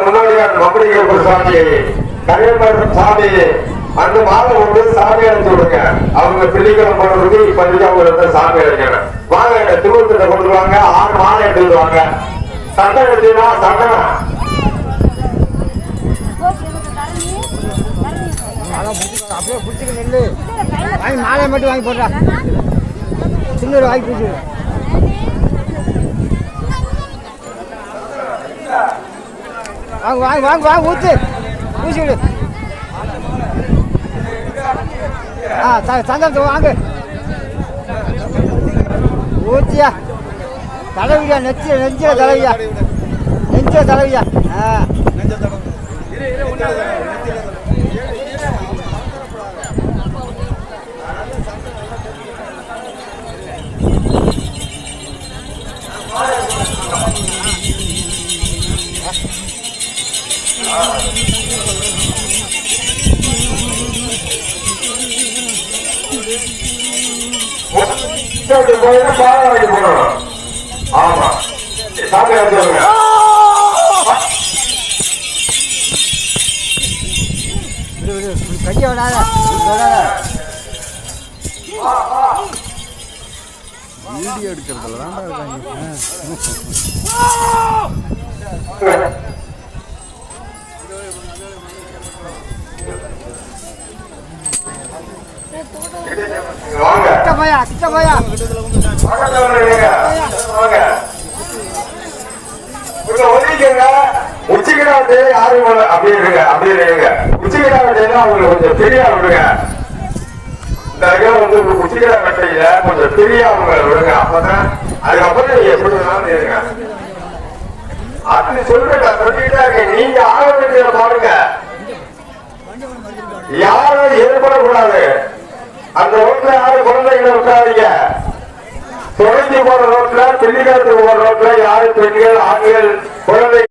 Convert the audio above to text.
முன்னோடியார் மம்படிகர் சாமி கரியமரம் சாமி அந்த மாலை வந்து சாமி அழைச்சு விடுங்க. அவங்க பிள்ளைகளும் போடுறதுக்கு இப்போதைக்கு அவங்க சாமி அழைக்கணும். வாங்க திருவள்ளூர்கிட்ட கொண்டுருவாங்க. 6 மாலை எடுத்துருவாங்க. சட்டம் எடுத்தீங்கன்னா சட்டம் அப்படியே பிடிச்சிக்க நெல்லு வாங்கி மாலையை மட்டும் வாங்கி போடுறா. சின்னூர் வாங்கி பிடிச்சி வாங்க வாங்க வாங்க வாங்க ஊத்து பூசி விடு. சந்தோஷத்தை வாங்க ஊத்தியா தலைவியா நெஞ்சில தலைவியா நெஞ்சில தலைவியா. ஆமா சாமி அழைச்சுங்க. கைய விடாத வீடியோ எடுக்கிறதுல தான் இருக்காங்க. உச்சிக்கிடாட்டு யாரும் அப்படி இருங்க அப்படி இருங்க. உச்சிக்கிடாட்டு அவங்களுக்கு கொஞ்சம் பெரியா விடுங்க. இந்த வந்து உச்சிக்கிடா கட்டையில கொஞ்சம் பெரியா அவங்க விடுங்க. அப்பதான் அதுக்கப்புறம் நீங்க எப்படி வேணாலும் இருங்க. அப்படி சொல்லிட்டா இருக்கேன். நீங்க ஆக வேண்டியதை பாருங்க. யாரும் ஏற்படக்கூடாது. அந்த ரோட்ல யாரும் குழந்தைகளை விட்டாதீங்க. தொடர்ச்சி போற ரோட்ல பிள்ளைகளுக்கு போற ரோட்ல யாரும் பெண்கள் ஆண்கள் குழந்தை